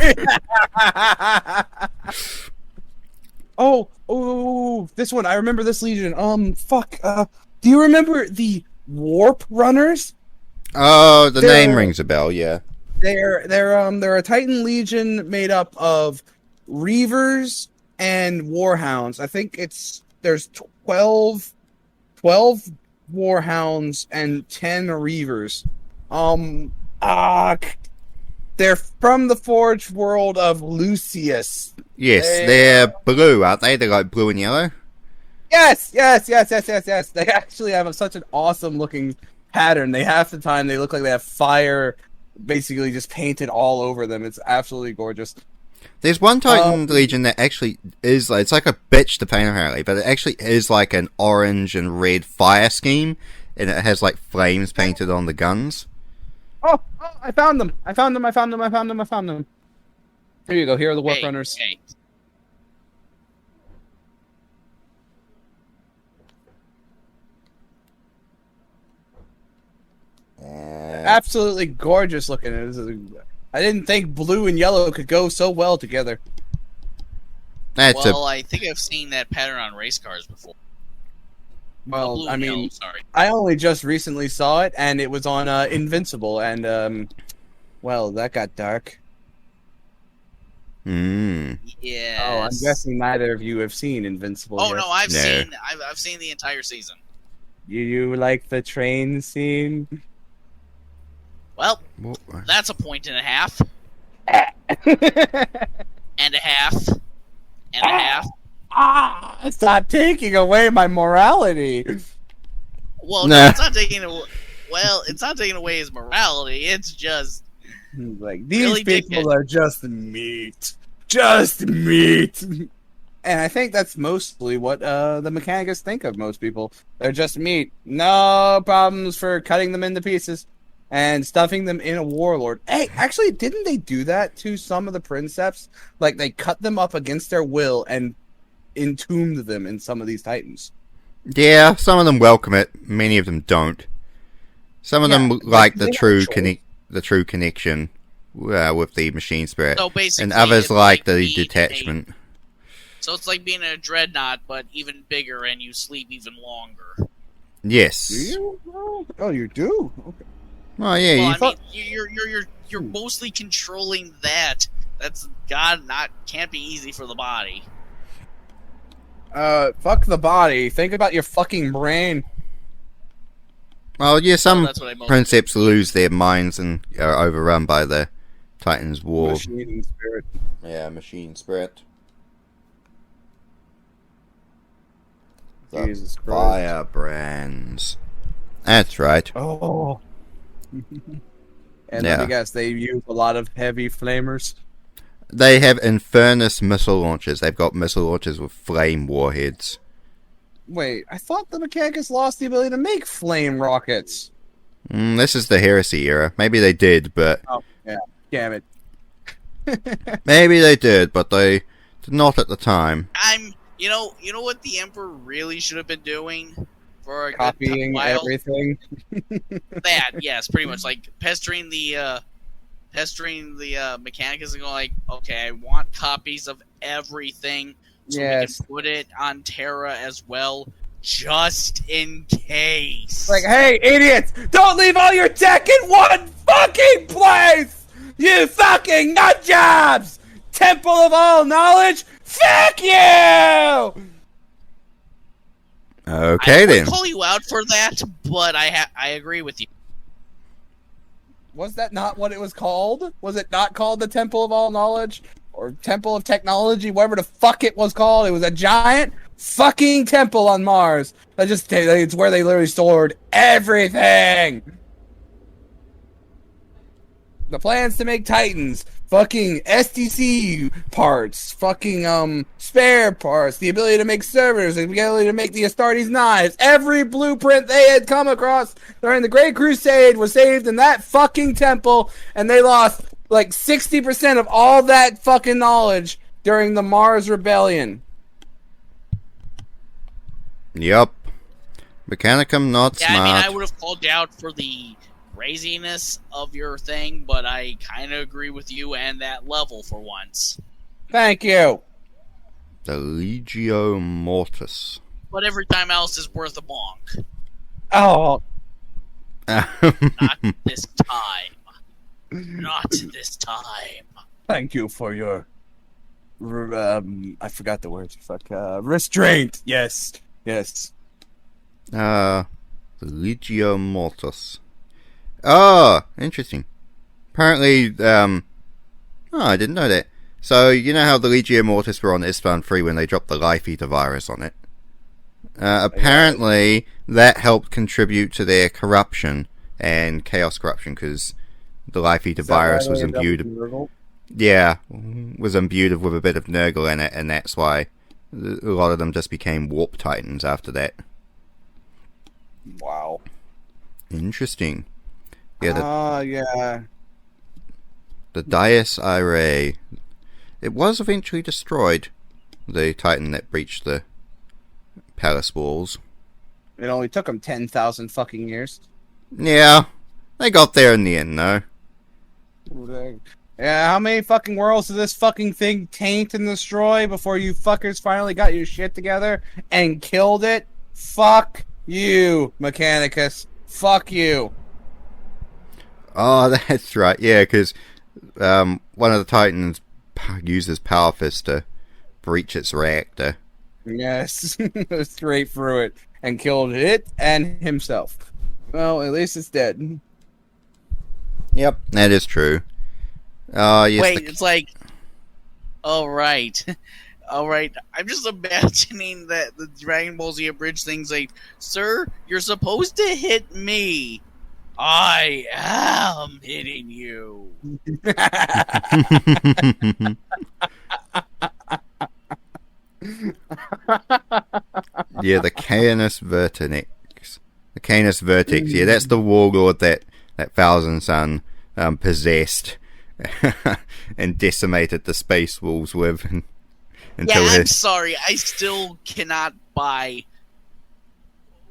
Oh, this one. I remember this legion. Do you remember the Warp Runners? Oh, the name rings a bell, yeah. They're a Titan legion made up of Reavers and Warhounds. I think there's 12 Warhounds and 10 Reavers. They're from the Forge world of Lucius. Yes, they're blue, aren't they? They're like blue and yellow. Yes. They actually have such an awesome looking pattern. Half the time they look like they have fire basically just painted all over them. It's absolutely gorgeous. There's one Titan Legion that actually is like, it's like a bitch to paint apparently, but it actually is like an orange and red fire scheme, and it has like flames painted on the guns. Oh, I found them. Here you go. Here are the Warp Runners. Hey. Absolutely gorgeous looking. I didn't think blue and yellow could go so well together. I think I've seen that pattern on race cars before. Well, I mean, yellow, sorry. I only just recently saw it, and it was on Invincible, and that got dark. Yeah. Oh, I'm guessing neither of you have seen Invincible. Oh yet. no, I've seen the entire season. You like the train scene? Well, that's a point and a half. And a half. And a half. Stop taking away my morality. Well, no, it's not taking away. Well, it's not taking away his morality. It's just like these really people are just meat, And I think that's mostly what the Mechanicus think of most people. They're just meat. No problems for cutting them into pieces and stuffing them in a warlord. Hey, actually, didn't they do that to some of the Princeps? Like, they cut them up against their will and entombed them in some of these Titans. Yeah, some of them welcome it. Many of them don't. Some of them like the true connection with the machine spirit, so basically, and others like the being detachment. So it's like being a dreadnought, but even bigger, and you sleep even longer. Yes. Do you? Oh, you do? Okay. Oh yeah. Well, you're mostly controlling that. That's can't be easy for the body. Fuck the body. Think about your fucking brain. Well, yeah, some that's what I Princeps lose their minds and are overrun by the Titan's war. Machine spirit. Yeah, machine spirit. Jesus The Christ. firebrands. That's right. Oh. And Yeah. let me guess, they use a lot of heavy flamers. They have Infernus missile launchers. They've got missile launchers with flame warheads. Wait, I thought the Mechanicus lost the ability to make flame rockets. This is the Heresy era. Maybe they did, but... Oh, yeah. Damn it. Maybe they did, but they did not at the time. You know what the Emperor really should have been doing? for a Copying good while. everything. That, yes, pretty much like pestering the Mechanicus and going like, okay, I want copies of everything so we Yes. can put it on Terra as well, just in case. Like, hey, idiots! Don't leave all your tech in one fucking place! You fucking nut jobs! Temple of all knowledge, fuck you! Okay I then. would call you out for that, but I agree with you. Was that not what it was called? Was it not called the Temple of all knowledge? Or Temple of technology, whatever the fuck it was called? It was a giant fucking temple on Mars. It's where they literally stored everything! The plans to make Titans, fucking SDC parts, fucking spare parts, the ability to make servers, the ability to make the Astartes knives, every blueprint they had come across during the Great Crusade was saved in that fucking temple, and they lost like 60% of all that fucking knowledge during the Mars Rebellion. Yep. Mechanicum not Yeah, smart. I mean, I would have called you out for the craziness of your thing, but I kind of agree with you and that level for once. Thank you. The Legio Mortis. But every time else is worth a bonk. Oh, Not this time. Not this time. thank you for your... I forgot the words. Fuck. Restraint. Yes. Yes. The Legio Mortis. Oh, interesting. Apparently, oh, I didn't know that. So, you know how the Legio Mortis were on Ispan 3 when they dropped the Life Eater virus on it? Apparently, that helped contribute to their corruption and chaos corruption, because the Life Eater virus was imbued... Yeah, was imbued with a bit of Nurgle in it, and that's why a lot of them just became Warp Titans after that. Wow. Interesting. Yeah, yeah. the Dias Irae. It was eventually destroyed, the Titan that breached the palace walls. It only took them 10,000 fucking years. Yeah, they got there in the end, though. Yeah, how many fucking worlds did this fucking thing taint and destroy before you fuckers finally got your shit together and killed it? Fuck you, Mechanicus. Fuck you. Oh, that's right, yeah, because one of the Titans uses Power Fist to breach its reactor. Yes, straight through it and killed it and himself. Well, at least it's dead. Yep, that is true. Yes, Wait, it's like... Alright. Alright, I'm just imagining that the Dragon Ball Z Abridged thing's like, sir, you're supposed to hit me. I am hitting you. Yeah, the Canis Vertex. The Canis Vertex, yeah, that's the warlord that Thousand Sun possessed and decimated the space wolves with. Until I'm sorry, I still cannot buy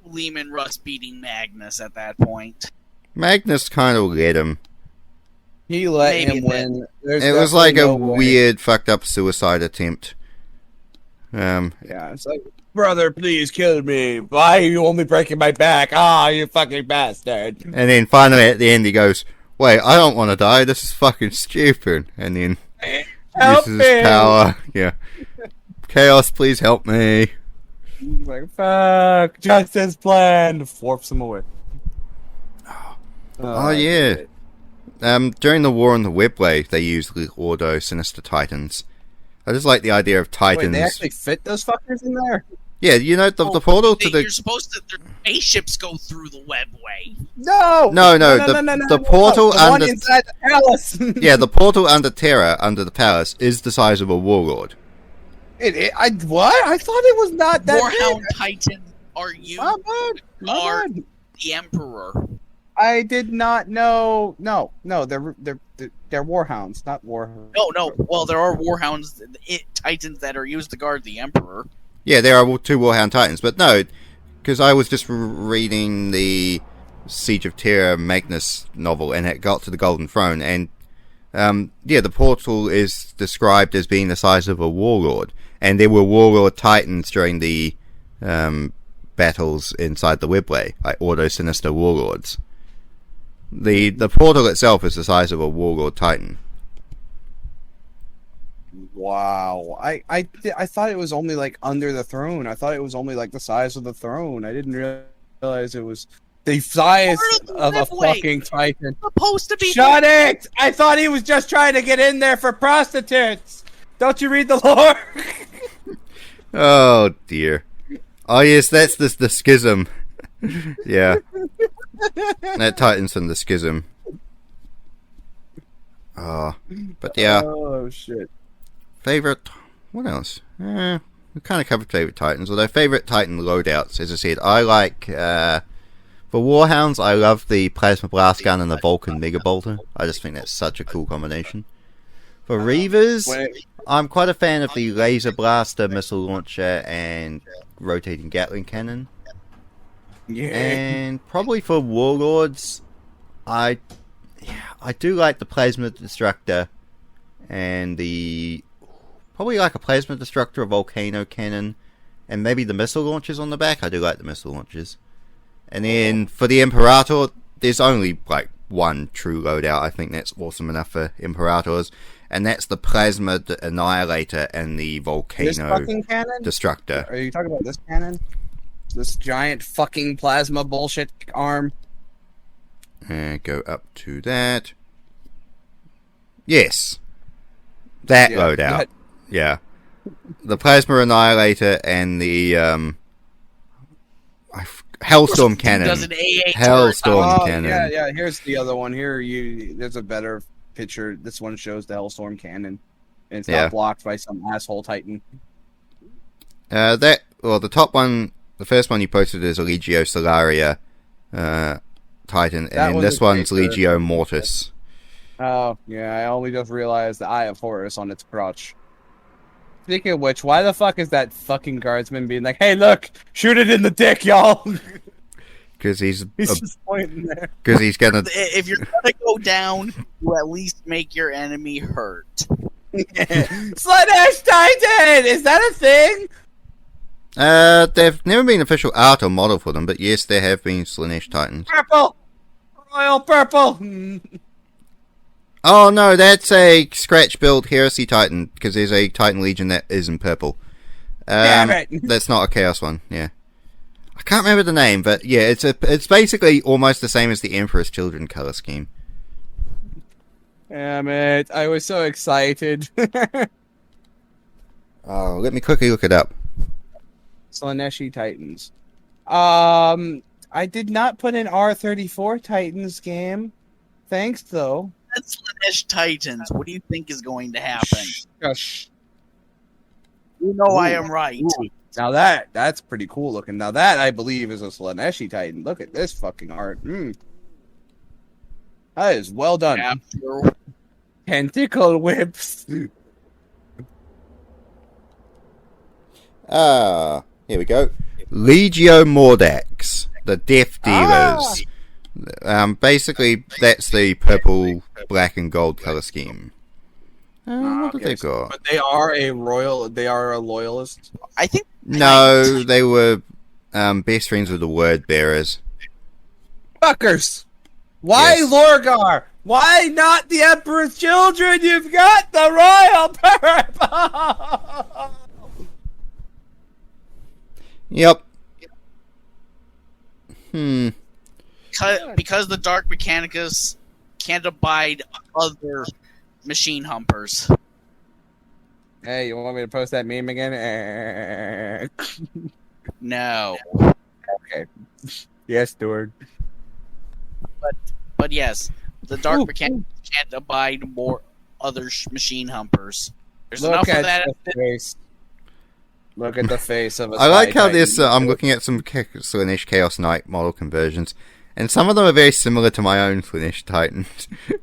Lehman Russ beating Magnus at that point. Magnus kind of led him. He let Maybe him win. It was like a weird, fucked up suicide attempt. Yeah, it's like, brother, please kill me. Why are you only breaking my back? Ah, you fucking bastard. And then finally at the end he goes, wait, I don't want to die, this is fucking stupid. And then Help uses me. his power. Yeah. Chaos, please help me. Like, fuck, just as planned. Warps him away. Oh, yeah. During the War on the Webway, they used the Ordo Sinister Titans. I just like the idea of Titans. Wait, they actually fit those fuckers in there? Yeah, you know, the portal to the... You're supposed to... Their spaceships go through the webway. No! No, the portal the under... one inside the palace! Yeah, the portal under Terra, under the palace, is the size of a warlord. What? I thought it was not that Warhound big. Titan are you... My bad. are the Emperor. I did not know. No, they're warhounds, not warhounds. No. Well, there are Warhounds, Titans that are used to guard the Emperor. Yeah, there are two Warhound Titans, but no, because I was just reading the Siege of Terra Magnus novel, and it got to the Golden Throne, and the portal is described as being the size of a warlord, and there were warlord titans during the battles inside the Webway, like Ordo Sinister warlords. The portal itself is the size of a warlord titan. Wow. I thought it was only like under the throne. I thought it was only like the size of the throne. I didn't realize it was the size of a fucking titan. Supposed to be. Shut it! I thought he was just trying to get in there for prostitutes. Don't you read the lore? Oh dear. Oh yes, that's the schism. Yeah. That titan's from the schism. Oh, but yeah. Oh shit. Favorite? What else? We kind of covered favorite titans. Although favorite titan loadouts, as I said, I like for Warhounds. I love the plasma blast gun and the Vulcan mega bolter. I just think that's such a cool combination. For Reavers, I'm quite a fan of the laser blaster, missile launcher, and rotating Gatling cannon. Yeah. And probably for Warlords, I do like the plasma destructor and probably like a plasma destructor, a volcano cannon, and maybe the missile launchers on the back. I do like the missile launchers. And then for the Imperator, there's only like one true loadout. I think that's awesome enough for Imperators, and that's the plasma annihilator and the volcano destructor. Are you talking about this cannon? This giant fucking plasma bullshit arm? And go up to that. Yes. That loadout. Yeah. The plasma annihilator and the Hellstorm cannon. Hellstorm cannon. Yeah. Here's the other one. There's a better picture. This one shows the Hellstorm cannon, and it's not blocked by some asshole Titan. The top one, the first one you posted is a Legio Solaria Titan, and then this one's Legio Mortis. Oh, yeah, I only just realized the Eye of Horus on its crotch. Speaking of which, why the fuck is that fucking guardsman being like, hey, look, shoot it in the dick, y'all? Because he's just pointing there. Because he's gonna... If you're gonna go down, you at least make your enemy hurt. Slaanesh Titan! Is that a thing? There've never been official art or model for them, but yes, there have been Slaanesh Titans. Purple! Royal purple! Oh no, that's a scratch-built Heresy Titan, because there's a Titan Legion that is in purple. Damn it! That's not a Chaos one, yeah. I can't remember the name, but yeah, it's basically almost the same as the Emperor's Children color scheme. Damn it, I was so excited. Oh, let me quickly look it up. Slaaneshi Titans. I did not put in R34 Titans game. Thanks, though. That's Slaanesh Titans. What do you think is going to happen? Shush. You know I am right. Now that's pretty cool looking. Now that, I believe, is a Slaaneshi Titan. Look at this fucking art. That is well done. Yeah, sure. Tentacle whips. Here we go. Legio Mordax, the Death Dealers. Basically, that's the purple, black, and gold color scheme. What did they got? But they are a loyalist. I think. No, they were best friends with the Word Bearers. Fuckers! Why Lorgar? Why not the Emperor's Children? You've got the royal purple! Yep. Because the Dark Mechanicus can't abide other machine humpers. Hey, you want me to post that meme again? No. Okay. Yes, Stuart. But yes, the Dark Mechanicus can't abide more other machine humpers. There's enough of that. Look at the face of a I like how Titan. this. I'm looking at some Slaanesh Chaos Knight model conversions, and some of them are very similar to my own Slaanesh Titan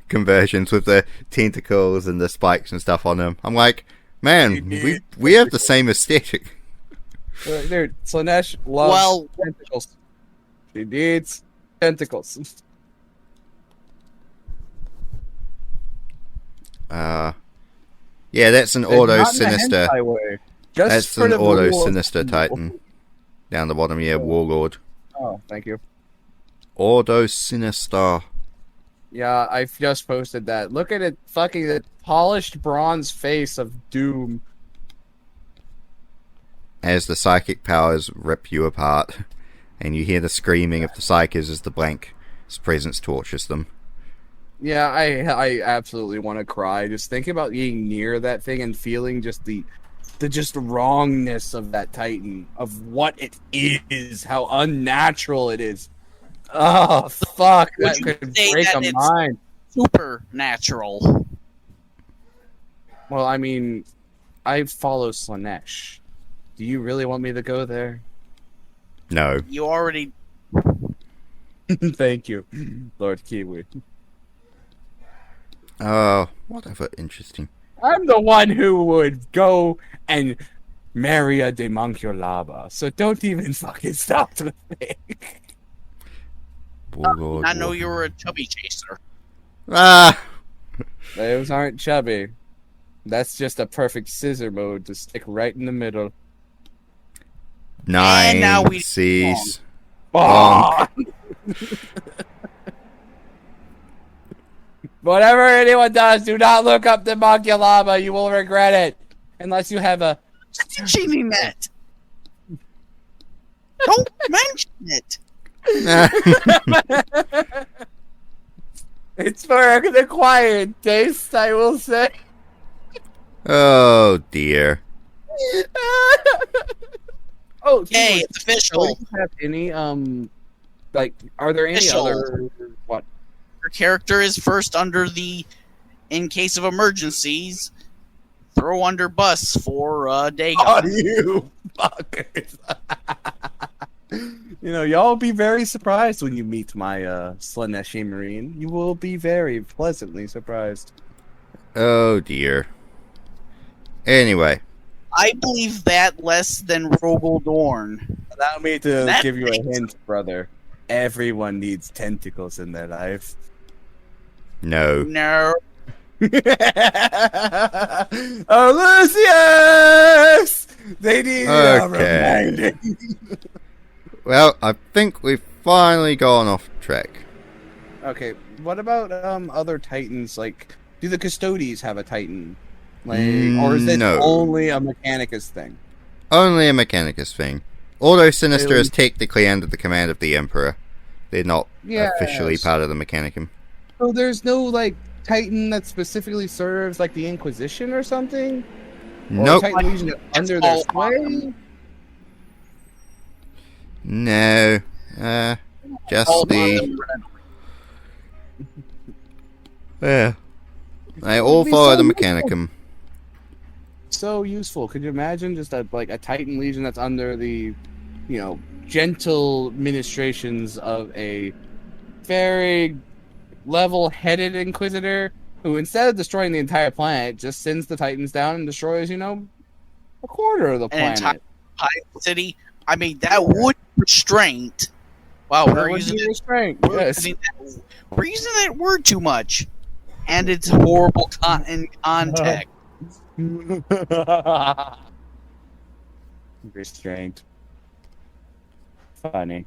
conversions with the tentacles and the spikes and stuff on them. I'm like, man, we have the same aesthetic. Dude, Slanesh loves tentacles. She needs tentacles. Yeah, that's an auto sinister. That's an auto sinister Titan. Down the bottom, yeah, Warlord. Oh, thank you. Auto sinister. Yeah, I've just posted that. Look at it, fucking the polished bronze face of Doom. As the psychic powers rip you apart, and you hear the screaming of the psychers as the blank's presence tortures them. Yeah, I absolutely want to cry. Just thinking about being near that thing and feeling just the just wrongness of that Titan, of what it is, how unnatural it is. Oh, fuck. That could break a mind. Supernatural. Well, I mean, I follow Slanesh. Do you really want me to go there? No. You already... Thank you, Lord Kiwi. Oh, whatever, interesting. I'm the one who would go and marry a demunculaba, so don't even fucking stop to think. Warlord, I know you were a chubby chaser. Ah! Those aren't chubby. That's just a perfect scissor mode to stick right in the middle. Nine now we C's. Oh! Whatever anyone does, do not look up the Demunculaba. You will regret it. Unless you have a... Cheating that. Don't mention it. It's for an acquired taste, I will say. Oh, dear. Oh, Hey, it's official. Do you have any, like, are there any Official. other... What? Your character is first under the, in case of emergencies, throw under bus for Dagon. Oh, you fuckers. You know, y'all be very surprised when you meet my Slaneshi Marine. You will be very pleasantly surprised. Oh, dear. Anyway. I believe that less than Rogel Dorn. Allow me to That give you a makes- hint, brother. Everyone needs tentacles in their life. No. No. Lucius! They need Okay. reminding. Well, I think we've finally gone off track. Okay, what about other titans? Like, do the Custodes have a titan? Like, or is it No. only a Mechanicus thing? Only a Mechanicus thing. Auto Sinister is technically under the command of the Emperor. They're not officially part of the Mechanicum. So there's no, like, titan that specifically serves, like, the Inquisition or something? Nope. Or a titan legion under their sway? No. Just All the... Yeah. They Would all be follow so the useful. Mechanicum. So useful. Could you imagine just a Titan Legion that's under the, you know, gentle ministrations of a very level-headed Inquisitor who, instead of destroying the entire planet, just sends the Titans down and destroys, you know, a quarter of the An planet. entire city. I mean, that would be restraint. Wow, That we're would using be it. restraint, We're yes. using that word too much, and it's horrible in context. Restraint. Funny.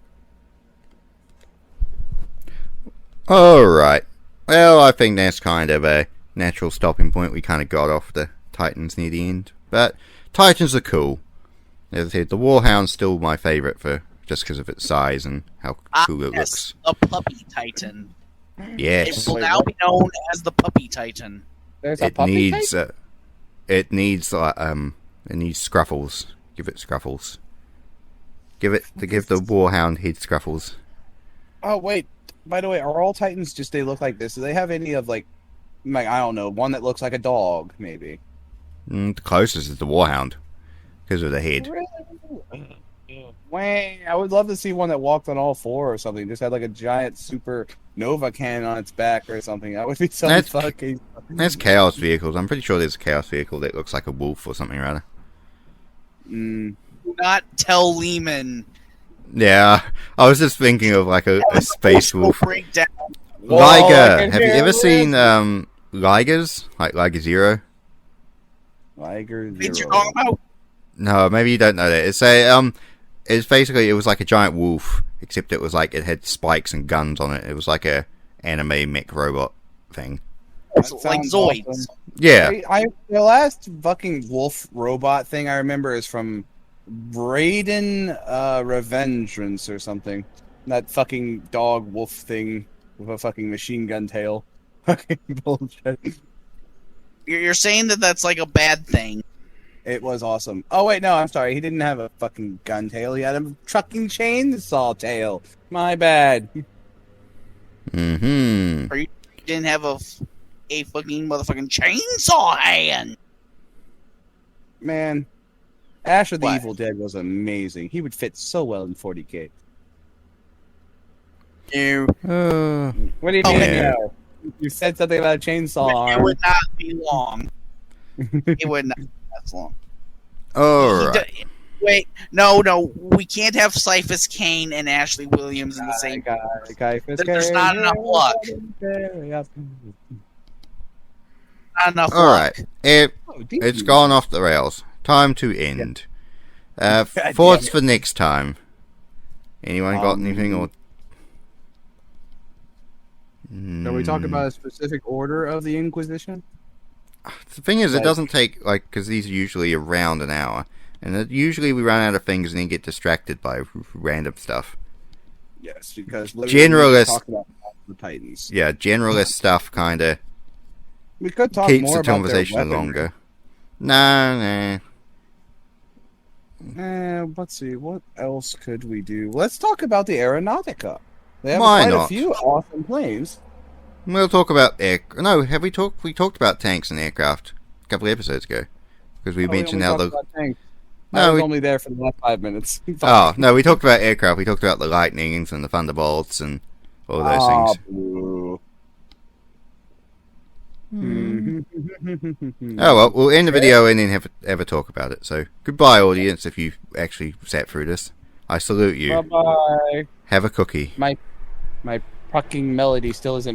Alright. Well, I think that's kind of a natural stopping point. We kind of got off the Titans near the end. But Titans are cool. As I said, the Warhound's still my favourite for just because of its size and how cool it Yes, looks. a puppy titan. Yes. It will now be known as the puppy titan. There's a It puppy needs Titan? it needs scruffles. Give it scruffles. Give the Warhound head scruffles. Oh, wait. By the way, are all Titans just they look like this? Do they have any of, like, I don't know, one that looks like a dog, maybe? The closest is the Warhound. Because of the head. Wait, I would love to see one that walked on all four or something. Just had, like, a giant super Nova cannon on its back or something. That would be so That's- fucking... There's Chaos vehicles. I'm pretty sure there's a Chaos vehicle that looks like a wolf or something, rather. Mm. not tell Lehman. Yeah, I was just thinking of like a space wolf. Breakdown. Liger. Have you ever seen Ligers? Like Liger Zero? Liger What you're Zero. talking about? No, maybe you don't know that. It's basically it was like a giant wolf, except it was like it had spikes and guns on it. It was like a anime mech robot thing. That Like sounds Zoids. awesome. Yeah. The last fucking wolf robot thing I remember is from Braden Revengeance or something. That fucking dog wolf thing with a fucking machine gun tail. Fucking bullshit. You're saying that that's like a bad thing. It was awesome. Oh wait, no, I'm sorry. He didn't have a fucking gun tail. He had a trucking chainsaw tail. My bad. Mm-hmm. Or you didn't have a fucking motherfucking chainsaw hand. Man, Ash of the What? Evil Dead was amazing. He would fit so well in 40K. You. What do you Oh, mean? yeah. No? You said something about a chainsaw It arm. would not be long. It would not be that long. Alright. Wait, no, we can't have Cyphus Kane and Ashley Williams in the same. There's not enough luck. Not enough luck. Alright. It's It's gone off the rails. Time to end. Thoughts for next time. Anyone got anything or Are we talking about a specific order of the Inquisition? The thing is, it doesn't take, like, because these are usually around an hour, and usually we run out of things and then get distracted by random stuff. Yes, because Generalist- talk about the Titans. Yeah, generalist stuff kind of We could talk keeps more the about conversation their weaponry. longer. Nah. Let's see, what else could we do? Let's talk about the Aeronautica. They have Why quite not? a few awesome planes. We'll talk about No, have we talked? We talked about tanks and aircraft a couple of episodes ago because we mentioned how the. I No, was we, only there for the last 5 minutes. oh no, we talked about aircraft. We talked about the lightnings and the thunderbolts and all those things. Boo. Oh well, we'll end the video and then have a talk about it. So goodbye, audience. If you actually sat through this, I salute you. Bye bye. Have a cookie. My fucking melody still isn't